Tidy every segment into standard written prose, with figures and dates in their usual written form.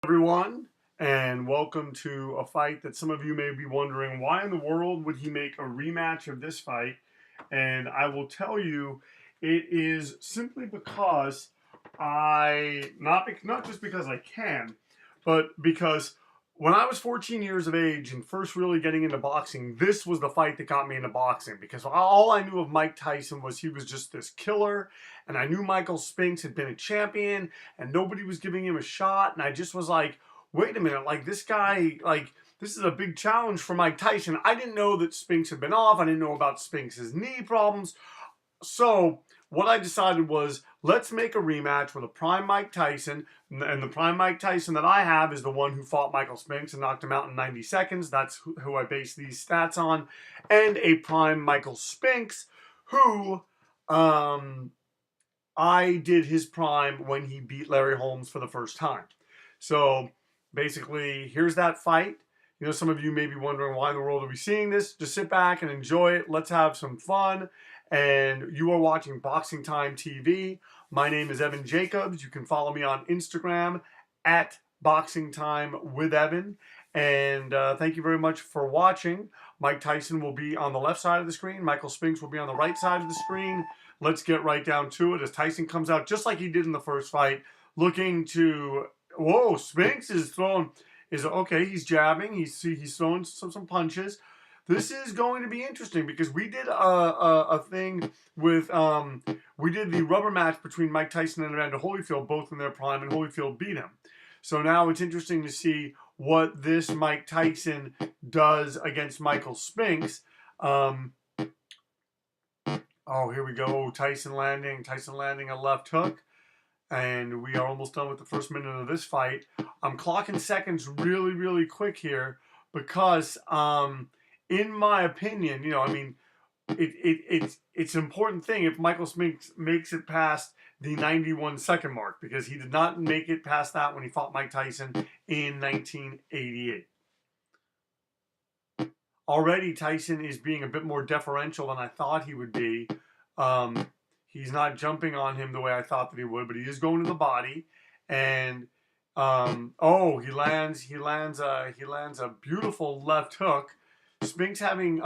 Everyone, and welcome to a fight that some of you may be wondering, why in the world would he make a rematch of this fight? And I will tell you, it is simply because not just because I can, but because when I was 14 years of age and first really getting into boxing, this was the fight that got me into boxing, because all I knew of Mike Tyson was he was just this killer, and I knew Michael Spinks had been a champion and nobody was giving him a shot, and I just was like, wait a minute, like this guy, like this is a big challenge for Mike Tyson. I didn't know that Spinks had been off. I didn't know about Spinks' knee problems. So what I decided was, let's make a rematch with a prime Mike Tyson, and the prime Mike Tyson that I have is the one who fought Michael Spinks and knocked him out in 90 seconds. That's who I base these stats on, and a prime Michael Spinks who I did his prime when he beat Larry Holmes for the first time. So basically, here's that fight. Some of you may be wondering, why in the world are we seeing this? Just sit back and enjoy it. Let's have some fun. And you are watching Boxing Time TV. My name is Evan Jacobs. You can follow me on Instagram at Boxing Time with Evan. And thank you very much for watching. Mike Tyson will be on the left side of the screen. Michael Spinks will be on the right side of the screen. Let's get right down to it as Tyson comes out just like he did in the first fight, looking to, whoa, Spinks is throwing, okay, he's jabbing, he's throwing some punches. This is going to be interesting because we did a thing with, we did the rubber match between Mike Tyson and Evander Holyfield, both in their prime, and Holyfield beat him. So now it's interesting to see what this Mike Tyson does against Michael Spinks. Oh, here we go. Tyson landing a left hook. And we are almost done with the first minute of this fight. I'm clocking seconds really, really quick here because, in my opinion, it's an important thing if Michael Spinks makes it past the 91 second mark, because he did not make it past that when he fought Mike Tyson in 1988. Already Tyson is being a bit more deferential than I thought he would be. He's not jumping on him the way I thought that he would, but he is going to the body. And oh, he lands a beautiful left hook. Spinks having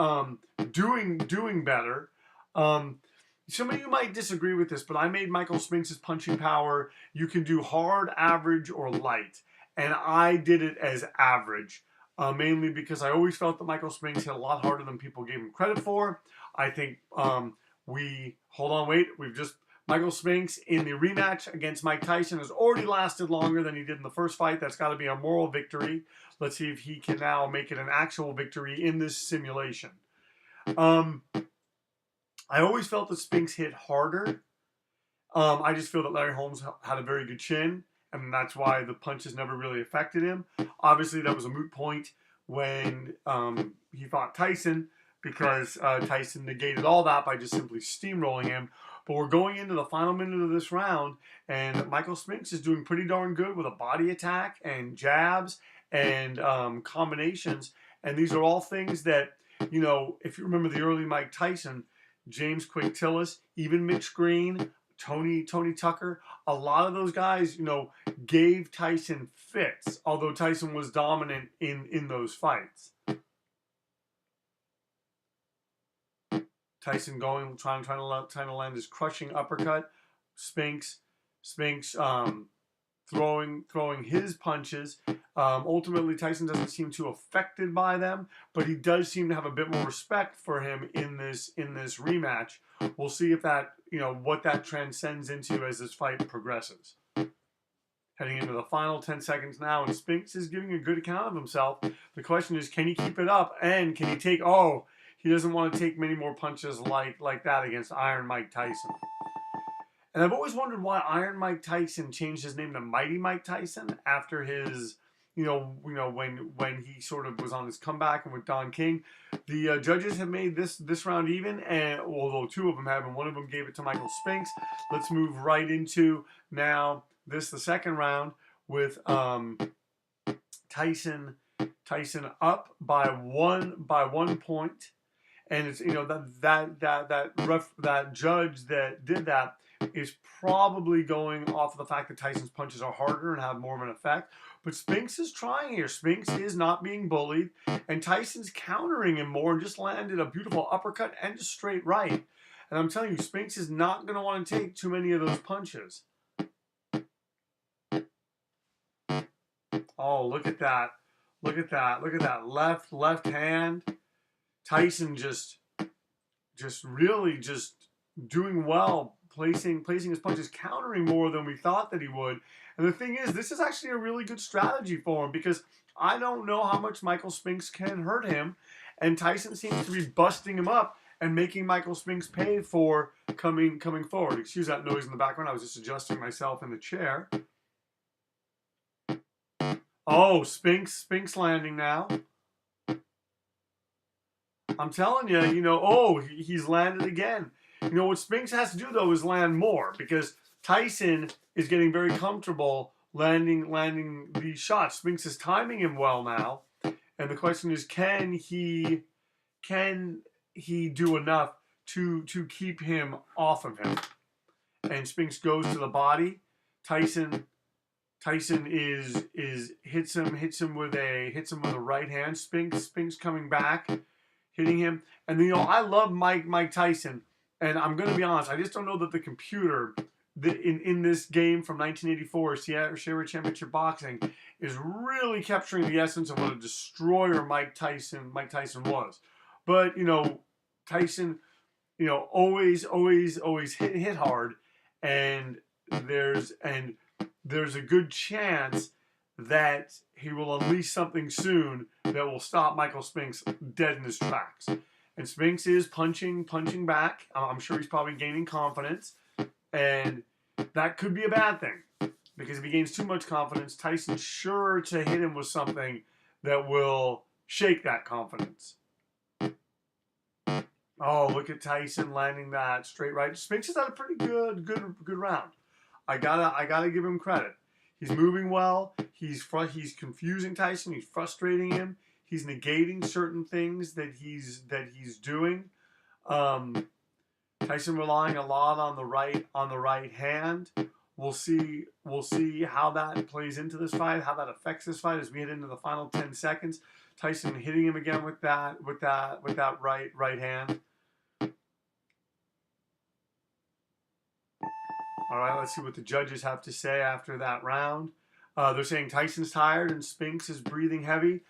doing better. Some of you might disagree with this, but I made Michael Spinks' punching power, you can do hard, average, or light. And I did it as average. Mainly because I always felt that Michael Spinks hit a lot harder than people gave him credit for. I think Michael Spinks in the rematch against Mike Tyson has already lasted longer than he did in the first fight. That's got to be a moral victory. Let's see if he can now make it an actual victory in this simulation. I always felt that Spinks hit harder. I just feel that Larry Holmes had a very good chin, and that's why the punches never really affected him. Obviously, that was a moot point when he fought Tyson, because Tyson negated all that by just simply steamrolling him. But we're going into the final minute of this round, and Michael Spinks is doing pretty darn good with a body attack and jabs and combinations. And these are all things that, if you remember the early Mike Tyson, James Quick Tillis, even Mitch Green, Tony Tucker, a lot of those guys, gave Tyson fits, although Tyson was dominant in those fights. Tyson trying to land his crushing uppercut. Spinks throwing his punches. Ultimately, Tyson doesn't seem too affected by them, but he does seem to have a bit more respect for him in this rematch. We'll see if that, what that transcends into as this fight progresses. Heading into the final 10 seconds now, and Spinks is giving a good account of himself. The question is, can he keep it up, and can he take, he doesn't want to take many more punches like that against Iron Mike Tyson. And I've always wondered why Iron Mike Tyson changed his name to Mighty Mike Tyson after his, when he sort of was on his comeback and with Don King. The judges have made this round even, and although two of them have, and one of them gave it to Michael Spinks. Let's move right into now the second round with Tyson up by one point. And it's, that judge that did that is probably going off of the fact that Tyson's punches are harder and have more of an effect. But Spinks is trying here. Spinks is not being bullied, and Tyson's countering him more and just landed a beautiful uppercut and a straight right. And I'm telling you, Spinks is not going to want to take too many of those punches. Oh, look at that. Look at that. Look at that left hand. Tyson just really just doing well, placing his punches, countering more than we thought that he would. And the thing is, this is actually a really good strategy for him, because I don't know how much Michael Spinks can hurt him, and Tyson seems to be busting him up and making Michael Spinks pay for coming forward. Excuse that noise in the background. I was just adjusting myself in the chair. Oh, Spinks landing now. I'm telling you, he's landed again. What Spinks has to do, though, is land more, because Tyson is getting very comfortable landing these shots. Spinks is timing him well now, and the question is, can he do enough to keep him off of him? And Spinks goes to the body. Tyson is hits him with a right hand. Spinks coming back, hitting him. And I love Mike Tyson, and I'm gonna be honest, I just don't know that the computer in this game from 1984, Sierra Championship Boxing, is really capturing the essence of what a destroyer Mike Tyson was. But Tyson, always hit hard, and there's a good chance that he will unleash something soon that will stop Michael Spinks dead in his tracks. And Spinks is punching back. I'm sure he's probably gaining confidence, and that could be a bad thing, because if he gains too much confidence, Tyson's sure to hit him with something that will shake that confidence. Oh, look at Tyson landing that straight right. Spinks has had a pretty good round. I gotta give him credit. He's moving well. He's confusing Tyson. He's frustrating him. He's negating certain things that he's doing. Tyson relying a lot on the right hand. We'll see how that plays into this fight, how that affects this fight as we head into the final 10 seconds. Tyson hitting him again with that right hand. All right, let's see what the judges have to say after that round. They're saying Tyson's tired and Spinks is breathing heavy.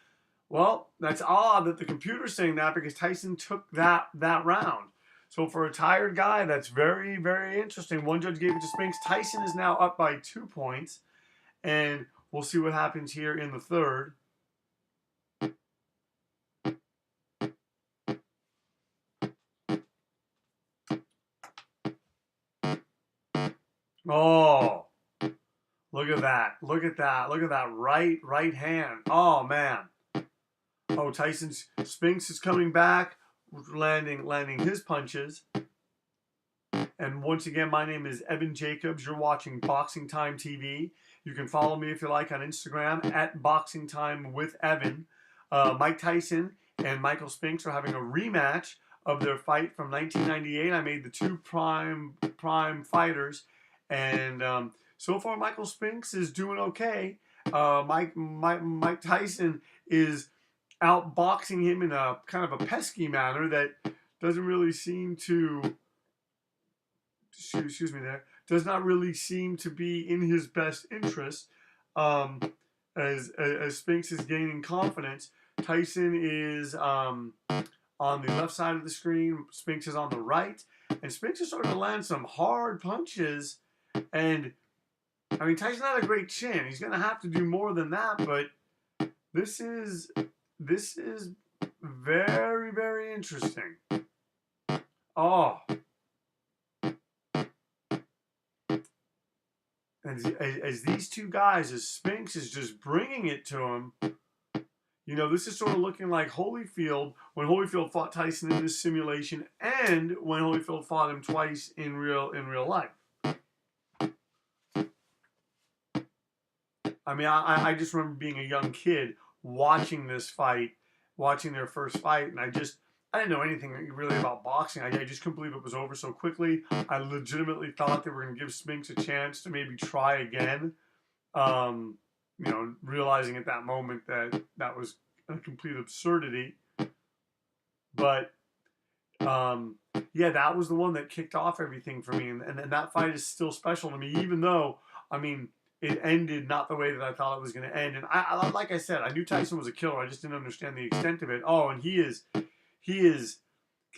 Well, that's odd that the computer's saying that, because Tyson took that round. So for a tired guy, that's very, very interesting. One judge gave it to Spinks. Tyson is now up by 2 points, and we'll see what happens here in the third. Oh, look at that. Look at that. Look at that right hand. Oh, man. Oh, Spinks is coming back, landing his punches. And once again, my name is Evan Jacobs. You're watching Boxing Time TV. You can follow me if you like on Instagram at Boxing Time with Evan. Mike Tyson and Michael Spinks are having a rematch of their fight from 1998. I made the two prime fighters, and so far Michael Spinks is doing okay. Mike Tyson is outboxing him in a kind of a pesky manner that doesn't really seem to, does not really seem to be in his best interest. As Spinks is gaining confidence, Tyson is on the left side of the screen, Spinks is on the right, and Spinks is starting to land some hard punches. And I mean, Tyson had a great chin. He's going to have to do more than that, but this is very, very interesting. Oh. As these two guys, as Spinks is just bringing it to him, this is sort of looking like Holyfield, when Holyfield fought Tyson in this simulation, and when Holyfield fought him twice in real life. I mean, I just remember being a young kid watching this fight, watching their first fight, and I didn't know anything really about boxing. I just couldn't believe it was over so quickly. I legitimately thought they were going to give Spinks a chance to maybe try again. Um, realizing at that moment that that was a complete absurdity. But yeah, that was the one that kicked off everything for me, and that fight is still special to me, even though I mean it ended not the way that I thought it was going to end. And like I said, I knew Tyson was a killer. I just didn't understand the extent of it. Oh, and he is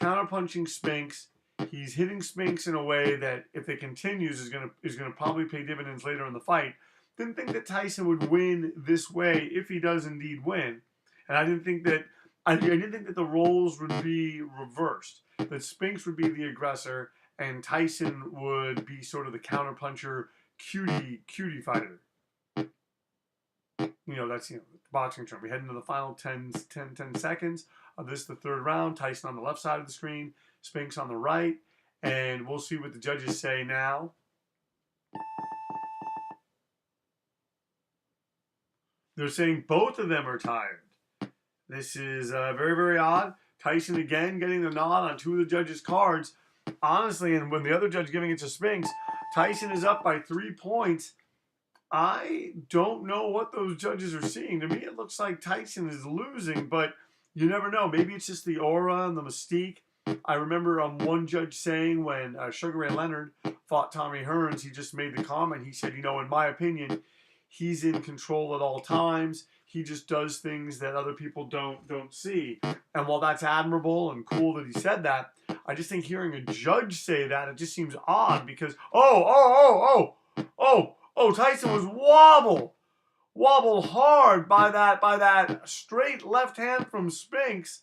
counterpunching Spinks. He's hitting Spinks in a way that, if it continues, is gonna probably pay dividends later in the fight. Didn't think that Tyson would win this way if he does indeed win, and I didn't think that the roles would be reversed. That Spinks would be the aggressor and Tyson would be sort of the counterpuncher, cutie fighter. That's the boxing term. We head into the final 10 seconds of this, the third round. Tyson on the left side of the screen, Spinks on the right, and we'll see what the judges say now. They're saying both of them are tired. This is very, very odd. Tyson again getting the nod on two of the judges' cards. Honestly, and when the other judge giving it to Spinks, Tyson is up by 3 points. I don't know what those judges are seeing. To me, it looks like Tyson is losing, but you never know. Maybe it's just the aura and the mystique. I remember one judge saying when Sugar Ray Leonard fought Tommy Hearns, he just made the comment. He said, in my opinion, he's in control at all times. He just does things that other people don't see. And while that's admirable and cool that he said that, I just think hearing a judge say that, it just seems odd because, Tyson was wobbled hard by that straight left hand from Spinks.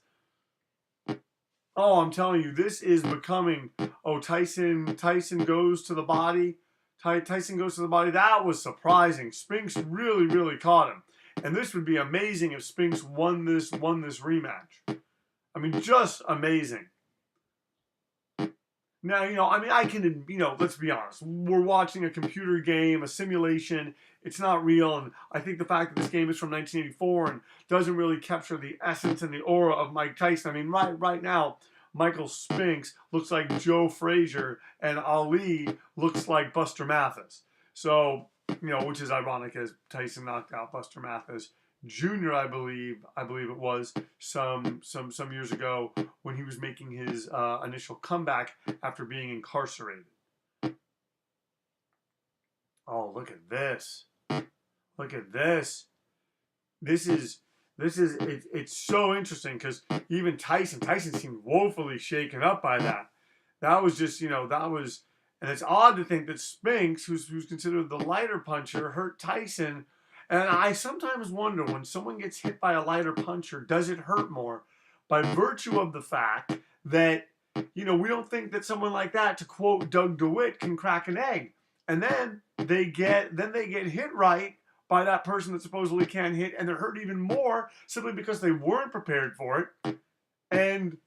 Oh, I'm telling you, this is becoming. Oh, Tyson goes to the body. Tyson goes to the body. That was surprising. Spinks really, really caught him, and this would be amazing if Spinks won this rematch. I mean, just amazing. Now, I can, let's be honest. We're watching a computer game, a simulation. It's not real. And I think the fact that this game is from 1984 and doesn't really capture the essence and the aura of Mike Tyson. I mean, right now, Michael Spinks looks like Joe Frazier and Ali looks like Buster Mathis. So, which is ironic as Tyson knocked out Buster Mathis Jr., I believe it was some years ago when he was making his initial comeback after being incarcerated. Oh, look at this! Look at this! It's so interesting because even Tyson seemed woefully shaken up by that. That was just and it's odd to think that Spinks, who's considered the lighter puncher, hurt Tyson. And I sometimes wonder, when someone gets hit by a lighter puncher, does it hurt more? By virtue of the fact that, we don't think that someone like that, to quote Doug DeWitt, can crack an egg. And then they get hit right by that person that supposedly can't hit, and they're hurt even more simply because they weren't prepared for it. And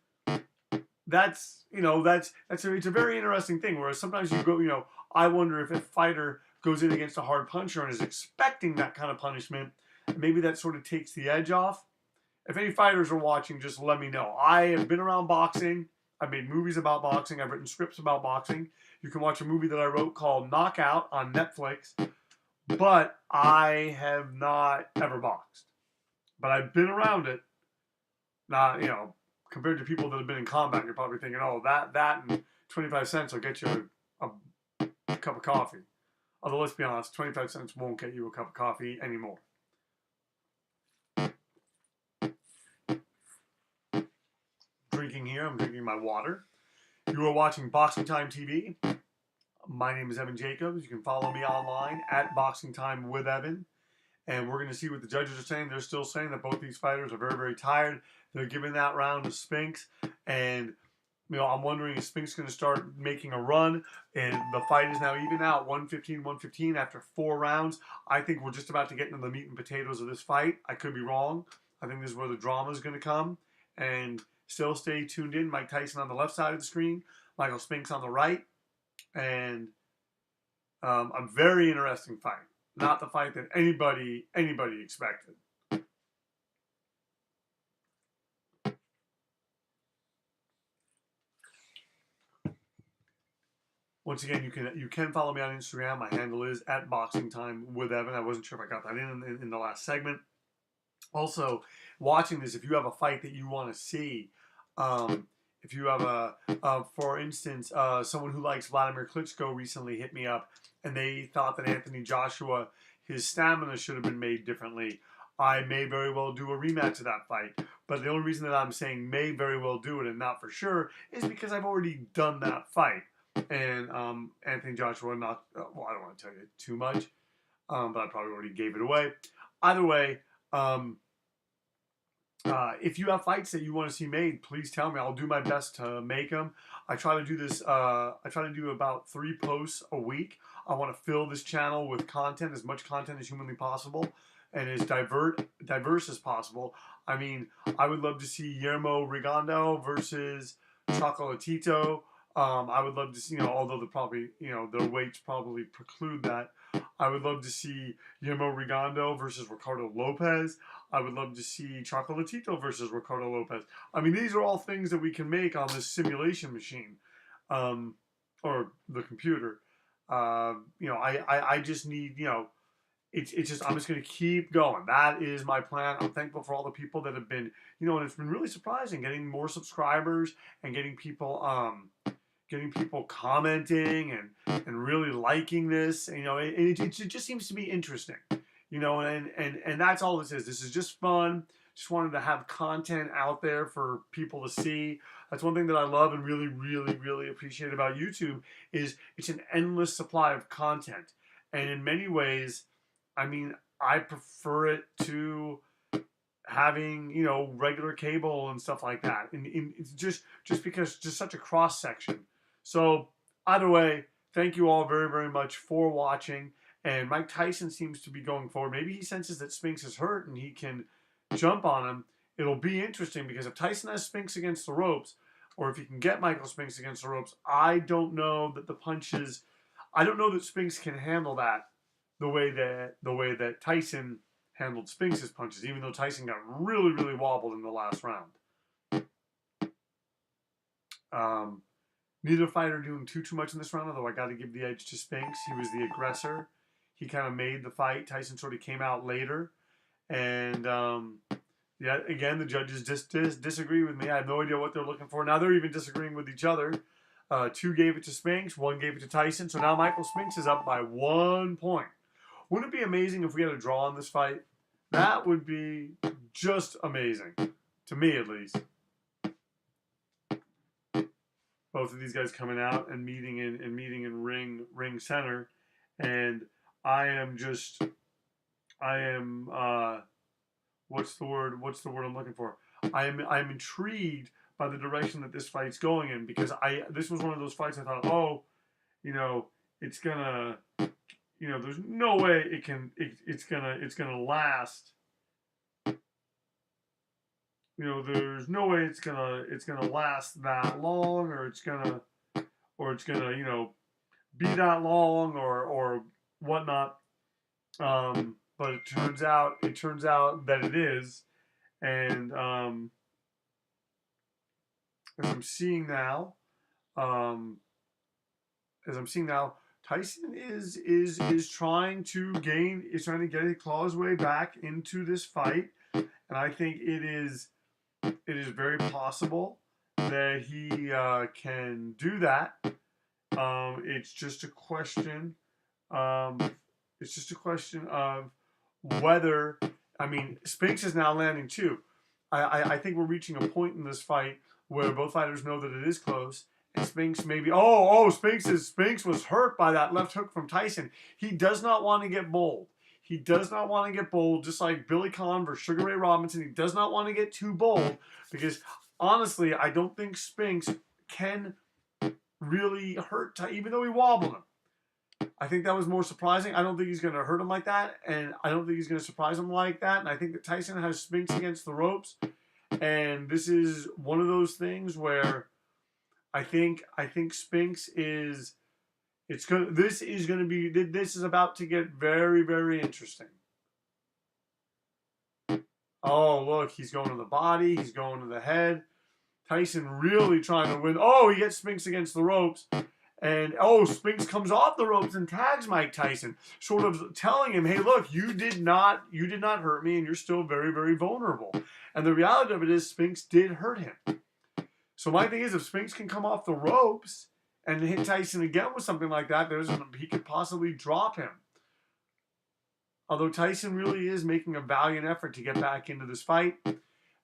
it's a very interesting thing. Whereas sometimes you go, I wonder if a fighter goes in against a hard puncher and is expecting that kind of punishment, maybe that sort of takes the edge off. If any fighters are watching, just let me know. I have been around boxing. I've made movies about boxing. I've written scripts about boxing. You can watch a movie that I wrote called Knockout on Netflix. But I have not ever boxed. But I've been around it. Not, compared to people that have been in combat, you're probably thinking, oh, that and 25 cents will get you a cup of coffee. Although, let's be honest, 25 cents won't get you a cup of coffee anymore. Drinking here, I'm drinking my water. You are watching Boxing Time TV. My name is Evan Jacobs. You can follow me online at Boxing Time with Evan. And we're going to see what the judges are saying. They're still saying that both these fighters are very, very tired. They're giving that round to Spinks. And, I'm wondering if Spinks is going to start making a run. And the fight is now even out, 115 after 4 rounds. I think we're just about to get into the meat and potatoes of this fight. I could be wrong. I think this is where the drama is going to come. And still stay tuned in. Mike Tyson on the left side of the screen. Michael Spinks on the right. And a very interesting fight. Not the fight that anybody expected. Once again, you can follow me on Instagram. My handle is at Boxing Time with Evan. I wasn't sure if I got that in the last segment. Also, watching this, if you have a fight that you want to see, if you have for instance, someone who likes Vladimir Klitschko recently hit me up, and they thought that Anthony Joshua, his stamina should have been made differently. I may very well do a rematch of that fight, but the only reason that I'm saying may very well do it and not for sure is because I've already done that fight. And Anthony Joshua, not well, I don't want to tell you too much, but I probably already gave it away. Either way, um, if you have fights that you want to see made, please tell me. I'll do my best to make them. I try to do this. I try to do about 3 posts a week. I want to fill this channel with content, as much content as humanly possible, and as diverse as possible. I mean, I would love to see Guillermo Rigondeaux versus Chocolatito. I would love to see, although their weights probably preclude that. I would love to see Guillermo Rigondeaux versus Ricardo Lopez. I would love to see Chocolatito versus Ricardo Lopez. I mean, these are all things that we can make on this simulation machine, or the computer. I just need, it's just, I'm just going to keep going. That is my plan. I'm thankful for all the people that have been, and it's been really surprising getting more subscribers and getting people commenting and really liking this. It just seems to be interesting, and that's all this is. This is just fun. Just wanted to have content out there for people to see. That's one thing that I love and really, really, really appreciate about YouTube is it's an endless supply of content. And in many ways, I mean, I prefer it to having, regular cable and stuff like that. And it's just because just such a cross section. So either way, thank you all very, very much for watching. And Mike Tyson seems to be going forward. Maybe he senses that Spinks is hurt and he can jump on him. It'll be interesting because if Tyson has Spinks against the ropes, or if he can get Michael Spinks against the ropes, I don't know that Spinks can handle that the way that Tyson handled Spinks' punches, even though Tyson got really, really wobbled in the last round. Neither fighter doing too much in this round, although I got to give the edge to Spinks. He was the aggressor. He kind of made the fight. Tyson sort of came out later. And, again, the judges just disagree with me. I have no idea what they're looking for. Now they're even disagreeing with each other. 2 gave it to Spinks. 1 gave it to Tyson. So now Michael Spinks is up by 1 point. Wouldn't it be amazing if we had a draw in this fight? That would be just amazing. To me, at least. Both of these guys coming out and meeting in ring center, and I am what's the word I'm looking for? I'm intrigued by the direction that this fight's going in, because this was one of those fights I thought, it's gonna, there's no way it's gonna last. There's no way it's gonna last that long, or it's gonna be that long, or whatnot. But it turns out that it is, and as I'm seeing now, Tyson is trying to get his claws way back into this fight, and I think it is very possible that he can do that. It's just a question. Of whether. I mean, Spinks is now landing too. I think we're reaching a point in this fight where both fighters know that it is close. And Spinks maybe. Spinks was hurt by that left hook from Tyson. He does not want to get bold. He does not want to get bold, just like Billy Conn versus Sugar Ray Robinson. He does not want to get too bold because, honestly, I don't think Spinks can really hurt Tyson, even though he wobbled him. I think that was more surprising. I don't think he's going to hurt him like that, and I don't think he's going to surprise him like that. And I think that Tyson has Spinks against the ropes, and this is one of those things where I think Spinks is. This is about to get very, very interesting. Oh, look, he's going to the body. He's going to the head. Tyson really trying to win. Oh, he gets Spinks against the ropes. And Spinks comes off the ropes and tags Mike Tyson, sort of telling him, "Hey, look, you did not hurt me, and you're still very, very vulnerable." And the reality of it is, Spinks did hurt him. So my thing is, if Spinks can come off the ropes and hit Tyson again with something like that, he could possibly drop him. Although Tyson really is making a valiant effort to get back into this fight.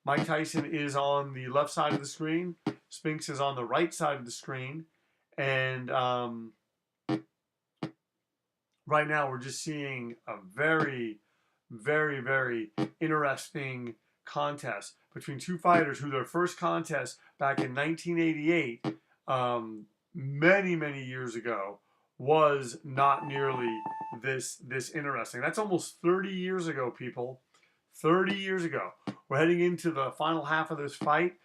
Mike Tyson is on the left side of the screen. Spinks is on the right side of the screen. And right now we're just seeing a very, very, very interesting contest between two fighters who their first contest back in 1988, many, many years ago, was not nearly this interesting. That's almost 30 years ago, people. 30 years ago. We're heading into the final half of this fight.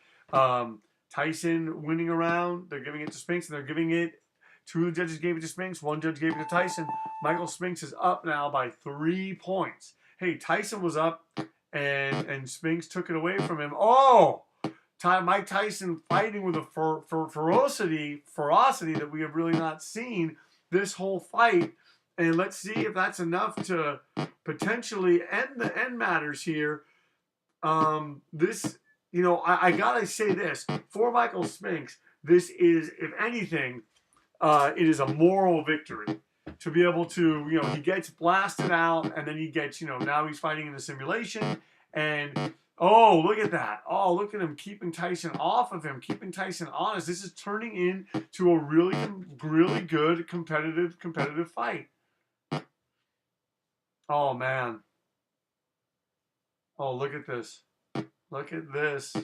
Tyson winning a round. They're giving it to Spinks, and they're giving it. Two judges gave it to Spinks. One judge gave it to Tyson. Michael Spinks is up now by 3 points. Hey, Tyson was up, and Spinks took it away from him. Mike Tyson fighting with a ferocity that we have really not seen this whole fight. And let's see if that's enough to potentially end matters here. I gotta say this for Michael Spinks. This is, if anything, it is a moral victory to be able to, he gets blasted out, and then he gets, now he's fighting in a simulation, and look at that. Look at him keeping Tyson off of him, keeping Tyson honest. This is turning into a really, really good competitive fight. Oh, man. Oh, look at this. Look at this.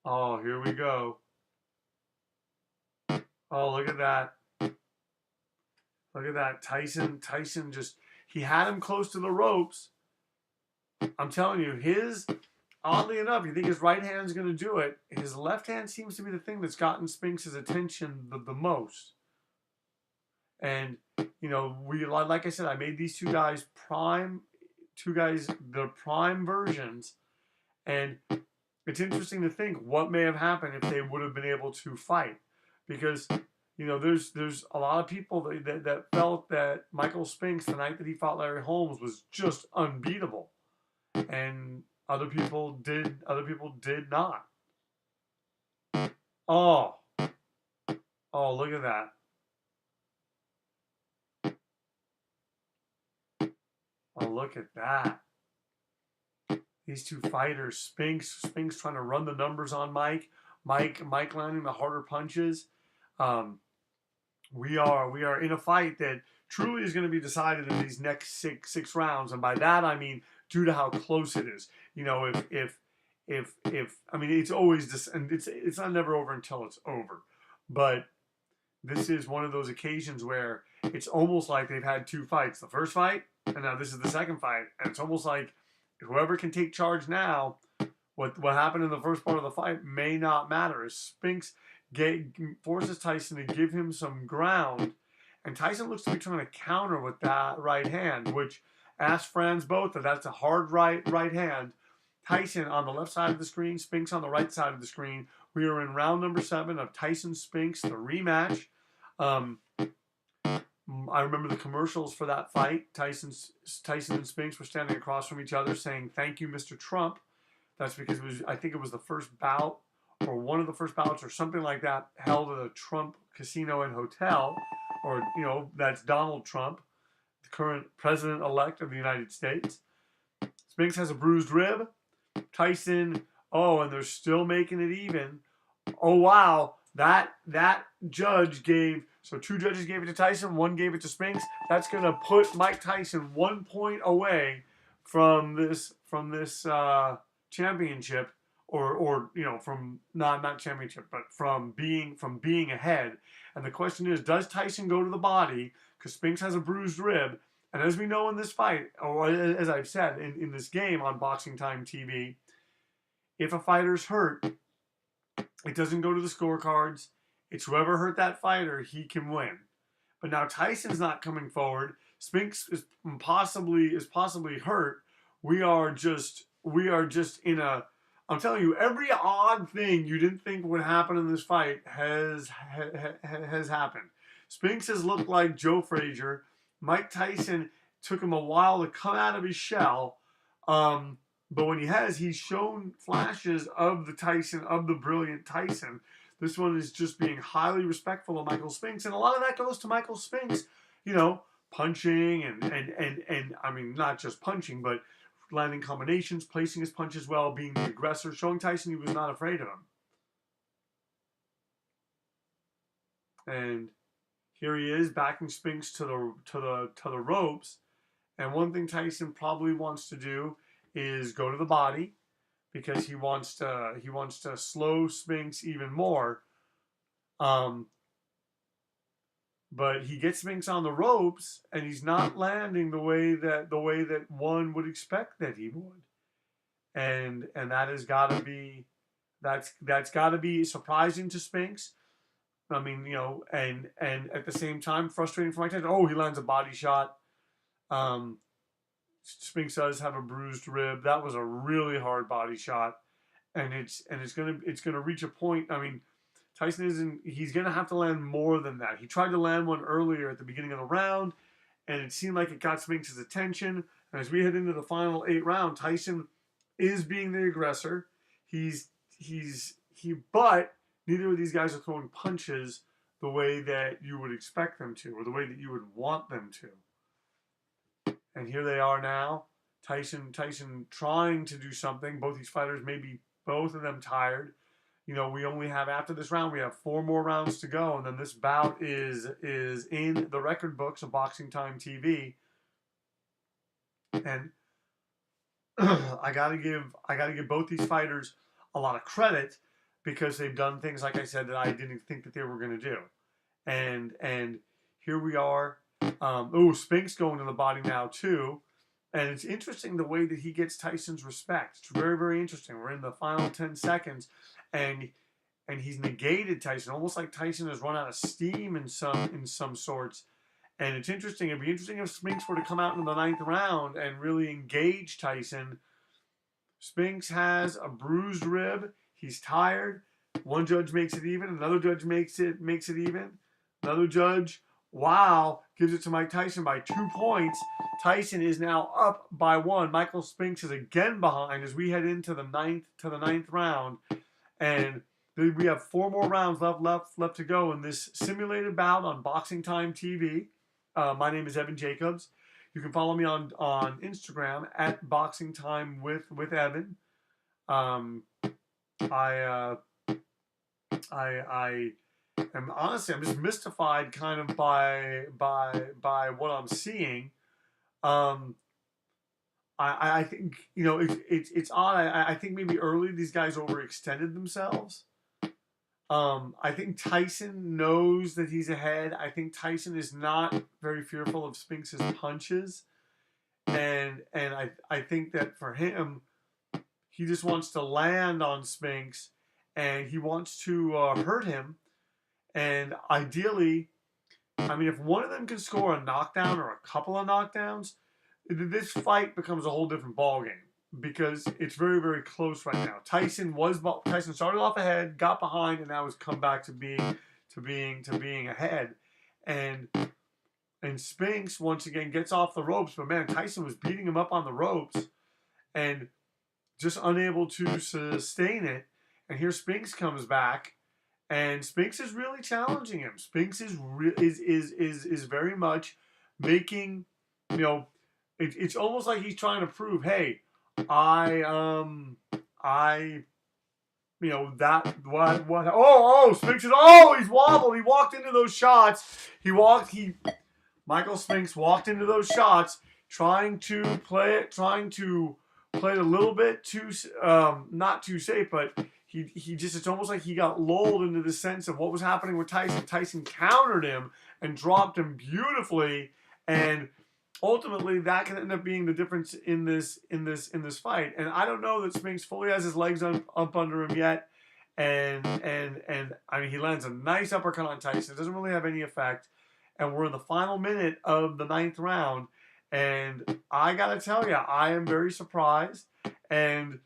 Oh, here we go. Oh, look at that. Look at that. Tyson just, he had him close to the ropes. I'm telling you, oddly enough, you think his right hand's going to do it. His left hand seems to be the thing that's gotten Spinks' attention the most. And, like I said, I made these two guys the prime versions. And it's interesting to think what may have happened if they would have been able to fight. Because, there's a lot of people that felt that Michael Spinks, the night that he fought Larry Holmes, was just unbeatable. And other people did not. Oh, look at that. Oh, look at that. These two fighters, Spinks trying to run the numbers on Mike landing the harder punches. We are in a fight that truly is going to be decided in these next six rounds, and by that I mean due to how close it is. If I mean, it's always this, and it's not never over until it's over. But this is one of those occasions where it's almost like they've had two fights. The first fight, and now this is the second fight, and it's almost like whoever can take charge now, what happened in the first part of the fight may not matter. As Spinks forces Tyson to give him some ground, and Tyson looks to be trying to counter with that right hand, which, ask Franz both, that's a hard right hand. Tyson on the left side of the screen, Spinks on the right side of the screen. We are in round number 7 of Tyson Spinks, the rematch. I remember the commercials for that fight. Tyson and Spinks were standing across from each other saying, "Thank you, Mr. Trump." That's because I think it was the first bout, or one of the first bouts, or something like that, held at a Trump casino and hotel, or, that's Donald Trump, the current president-elect of the United States. Spinks has a bruised rib. Tyson, and they're still making it even. Oh, wow. That judge gave, so 2 judges gave it to Tyson, 1 gave it to Spinks. That's going to put Mike Tyson 1 point away from this championship, or from not championship, but from being ahead. And the question is, does Tyson go to the body? Because Spinks has a bruised rib. And as we know in this fight, or as I've said in this game on Boxing Time TV, if a fighter's hurt, it doesn't go to the scorecards. It's whoever hurt that fighter, he can win. But now Tyson's not coming forward. Spinks is possibly hurt. We are just in a I'm telling you, every odd thing you didn't think would happen in this fight has happened. Spinks has looked like Joe Frazier. Mike Tyson took him a while to come out of his shell. But when he's shown flashes of the Tyson, of the brilliant Tyson. This one is just being highly respectful of Michael Spinks. And a lot of that goes to Michael Spinks, punching and I mean, not just punching, but landing combinations, placing his punches well, being the aggressor, showing Tyson he was not afraid of him. And here he is backing Spinks to the ropes. And one thing Tyson probably wants to do is go to the body because he wants to slow Spinks even more. But he gets Spinks on the ropes, and he's not landing the way that one would expect that he would, and that has got to be that's got to be surprising to Spinks. I mean, and at the same time frustrating for Mike Tyson. Oh, he lands a body shot. Spinks does have a bruised rib. That was a really hard body shot, and it's gonna reach a point. I mean, he's going to have to land more than that. He tried to land one earlier at the beginning of the round, and it seemed like it got Spinks' attention. And as we head into the final 8 round, Tyson is being the aggressor. But neither of these guys are throwing punches the way that you would expect them to, or the way that you would want them to. And here they are now. Tyson trying to do something. Both these fighters, maybe both of them tired. We only have, after this round, we have 4 more rounds to go, and then this bout is in the record books of Boxing Time TV. And I gotta give both these fighters a lot of credit because they've done things, like I said, that I didn't think that they were going to do. And here we are. Spinks going to the body now too. And it's interesting the way that he gets Tyson's respect. It's very, very interesting. We're in the final 10 seconds, and he's negated Tyson, almost like Tyson has run out of steam in some sorts. And it's interesting. It'd be interesting if Spinks were to come out in the 9th round and really engage Tyson. Spinks has a bruised rib. He's tired. One judge makes it even. Another judge makes it even. Another judge, gives it to Mike Tyson by 2 points. Tyson is now up by 1. Michael Spinks is again behind as we head into the ninth round. And we have 4 more rounds left to go in this simulated bout on Boxing Time TV. My name is Evan Jacobs. You can follow me on Instagram at Boxing Time with Evan. I'm honestly, I'm just mystified kind of by what I'm seeing. I think it's odd. I think maybe early these guys overextended themselves. I think Tyson knows that he's ahead. I think Tyson is not very fearful of Spinks' punches, and I think that for him, he just wants to land on Spinks, and he wants to hurt him. And ideally, I mean, if one of them can score a knockdown or a couple of knockdowns, this fight becomes a whole different ballgame because it's very, very close right now. Tyson started off ahead, got behind, and now has come back to being ahead. And Spinks once again gets off the ropes, but man, Tyson was beating him up on the ropes and just unable to sustain it. And here Spinks comes back. And Spinks is really challenging him. Spinks is very much making, it's almost like he's trying to prove, hey, Spinks, he's wobbled. He walked into those shots. Michael Spinks walked into those shots trying to play it a little bit too, not too safe, but it's almost like he got lulled into the sense of what was happening with Tyson. Tyson countered him and dropped him beautifully, and ultimately that can end up being the difference in this fight. And I don't know that Spinks fully has his legs up under him yet, and I mean, he lands a nice uppercut on Tyson. It doesn't really have any effect, and we're in the final minute of the 9th round, and I gotta tell you, I am very surprised. And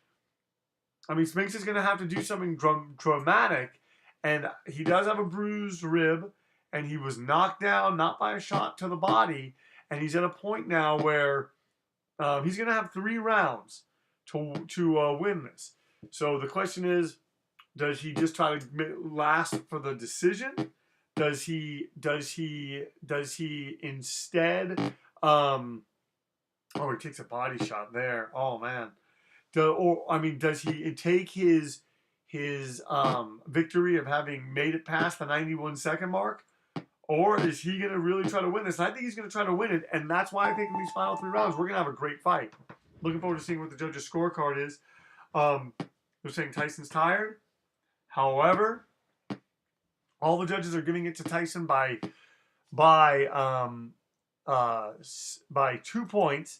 I mean, Spinks is going to have to do something dramatic, and he does have a bruised rib, and he was knocked down not by a shot to the body, and he's at a point now where he's going to have 3 rounds to win this. So the question is, does he just try to last for the decision? Does he instead? Oh, he takes a body shot there. Oh man. Does he take his victory of having made it past the 91-second mark, or is he going to really try to win this? And I think he's going to try to win it, and that's why I think in these final 3 rounds we're going to have a great fight. Looking forward to seeing what the judges' scorecard is. They're saying Tyson's tired. However, all the judges are giving it to Tyson by 2 points.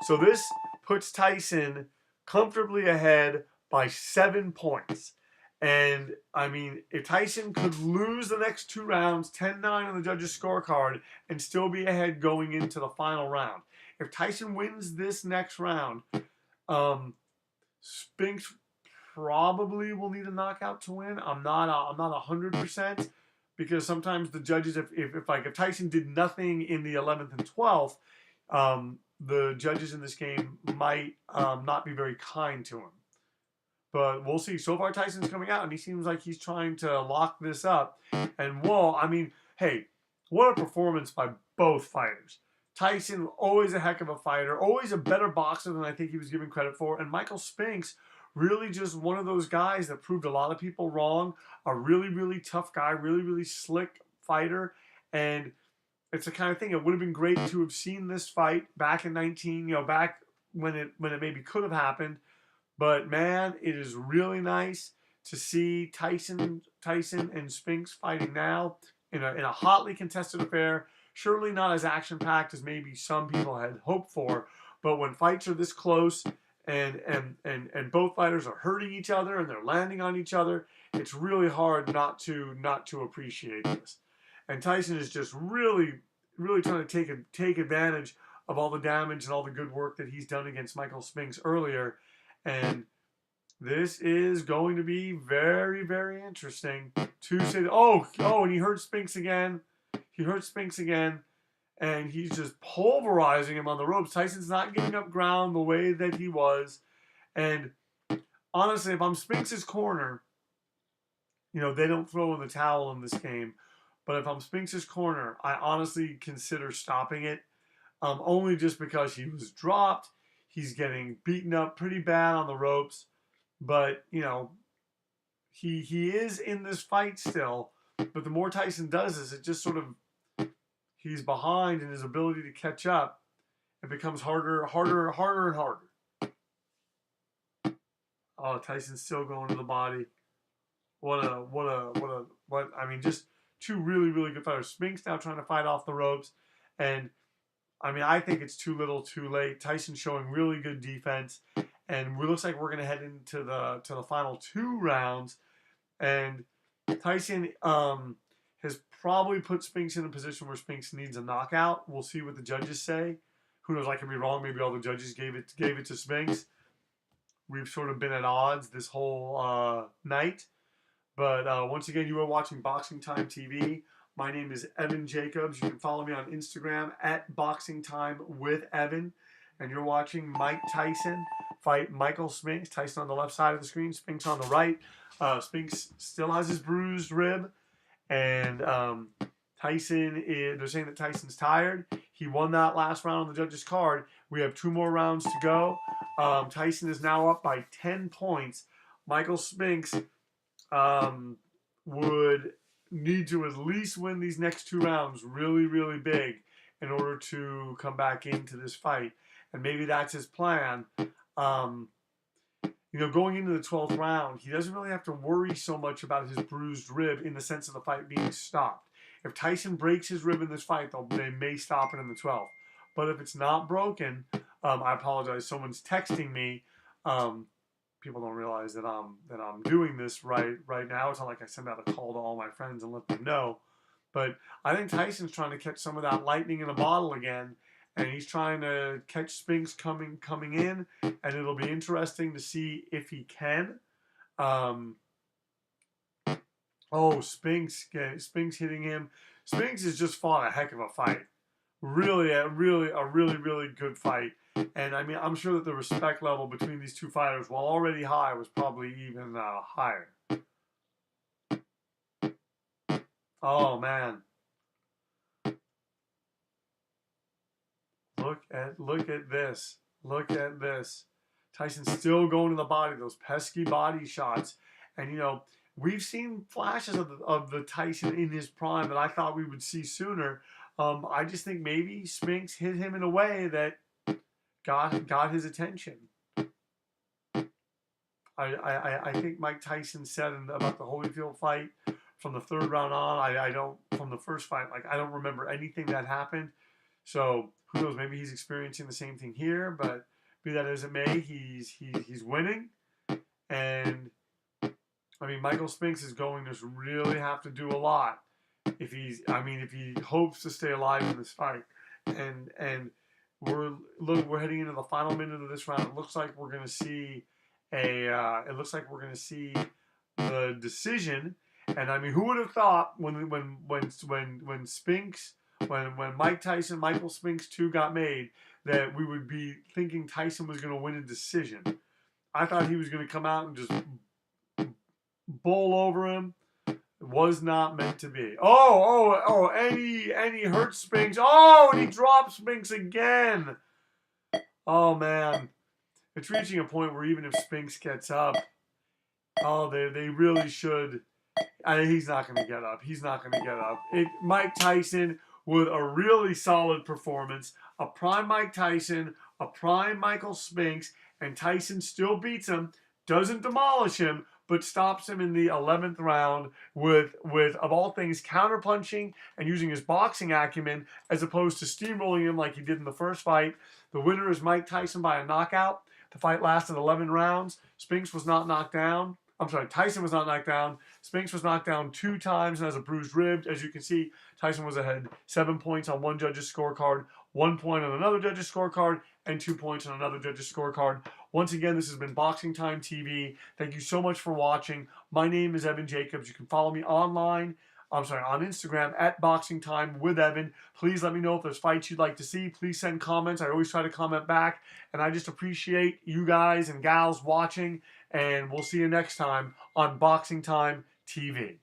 So this puts Tyson comfortably ahead by 7 points. And, I mean, if Tyson could lose the next 2 rounds, 10-9 on the judges' scorecard, and still be ahead going into the final round. If Tyson wins this next round, Spinks probably will need a knockout to win. I'm not 100%, because sometimes the judges, if Tyson did nothing in the 11th and 12th, the judges in this game might not be very kind to him. But we'll see. So far, Tyson's coming out, and he seems like he's trying to lock this up. And whoa, I mean, hey, what a performance by both fighters. Tyson, always a heck of a fighter, always a better boxer than I think he was given credit for. And Michael Spinks, really just one of those guys that proved a lot of people wrong. A really, really tough guy, really, really slick fighter. And it's the kind of thing, it would have been great to have seen this fight back in back when it maybe could have happened. But man, it is really nice to see Tyson and Spinks fighting now in a hotly contested affair. Surely not as action-packed as maybe some people had hoped for, but when fights are this close and both fighters are hurting each other and they're landing on each other, it's really hard not to appreciate this. And Tyson is just really, really trying to take advantage of all the damage and all the good work that he's done against Michael Spinks earlier. And this is going to be very, very interesting to say. And he hurt Spinks again. And he's just pulverizing him on the ropes. Tyson's not giving up ground the way that he was. And honestly, if I'm Spinks' corner, they don't throw in the towel in this game. But if I'm Spinks' corner, I honestly consider stopping it. Only just because he was dropped. He's getting beaten up pretty bad on the ropes. But, he is in this fight still. But the more Tyson does this, it just sort of, he's behind in his ability to catch up. It becomes harder and harder. Oh, Tyson's still going to the body. Just 2 really, really good fighters. Spinks now trying to fight off the ropes. And, I think it's too little too late. Tyson showing really good defense. And it looks like we're going to head into the final 2 rounds. And Tyson has probably put Spinks in a position where Spinks needs a knockout. We'll see what the judges say. Who knows? I could be wrong. Maybe all the judges gave it to Spinks. We've sort of been at odds this whole night. But once again, you are watching Boxing Time TV. My name is Evan Jacobs. You can follow me on Instagram at Boxing Time with Evan. And you're watching Mike Tyson fight Michael Spinks. Tyson on the left side of the screen, Spinks on the right. Spinks still has his bruised rib. And they're saying that Tyson's tired. He won that last round on the judges' card. We have 2 more rounds to go. Tyson is now up by 10 points. Michael Spinks would need to at least win these next 2 rounds really, really big in order to come back into this fight. And maybe that's his plan. Going into the 12th round, he doesn't really have to worry so much about his bruised rib in the sense of the fight being stopped. If Tyson breaks his rib in this fight, they may stop it in the 12th. But if it's not broken, I apologize. Someone's texting me. People don't realize that I'm doing this right now. It's not like I send out a call to all my friends and let them know. But I think Tyson's trying to catch some of that lightning in a bottle again. And he's trying to catch Spinks coming in, and it'll be interesting to see if he can. Um, oh, Spinks hitting him. Spinks has just fought a heck of a fight. Really, really good fight. And I mean, I'm sure that the respect level between these two fighters, while already high, was probably even higher. Oh man, look at this. Look at this. Tyson's still going to the body, those pesky body shots. And you know, we've seen flashes of the Tyson in his prime that I thought we would see sooner. I just think maybe Spinks hit him in a way that got his attention. I think Mike Tyson said about the Holyfield fight from the third round on. I don't from the first fight. Like I don't remember anything that happened. So who knows? Maybe he's experiencing the same thing here. But be that as it may, he's winning. And I mean, Michael Spinks is going to really have to do a lot if if he hopes to stay alive in this fight. And we're heading into the final minute of this round. It looks like we're going to see the decision. And I mean, who would have thought when Mike Tyson, Michael Spinks 2 got made, that we would be thinking Tyson was going to win a decision. I thought he was going to come out and just bowl over him. It was not meant to be. And he hurt Spinks. Oh, and he drops Spinks again. Oh man. It's reaching a point where even if Spinks gets up, they really should. He's not going to get up. He's not going to get up. Mike Tyson with a really solid performance, a prime Mike Tyson, a prime Michael Spinks, and Tyson still beats him, doesn't demolish him, but stops him in the 11th round with of all things counterpunching and using his boxing acumen as opposed to steamrolling him like he did in the first fight. The winner is Mike Tyson by a knockout. The fight lasted 11 rounds. Spinks was not knocked down. I'm sorry, Tyson was not knocked down. Spinks was knocked down 2 times and has a bruised rib. As you can see, Tyson was ahead 7 points on one judge's scorecard, 1 point on another judge's scorecard, and 2 points on another judge's scorecard. Once again, this has been Boxing Time TV. Thank you so much for watching. My name is Evan Jacobs. You can follow me on Instagram at Boxing Time with Evan. Please let me know if there's fights you'd like to see. Please send comments. I always try to comment back. And I just appreciate you guys and gals watching. And we'll see you next time on Boxing Time TV.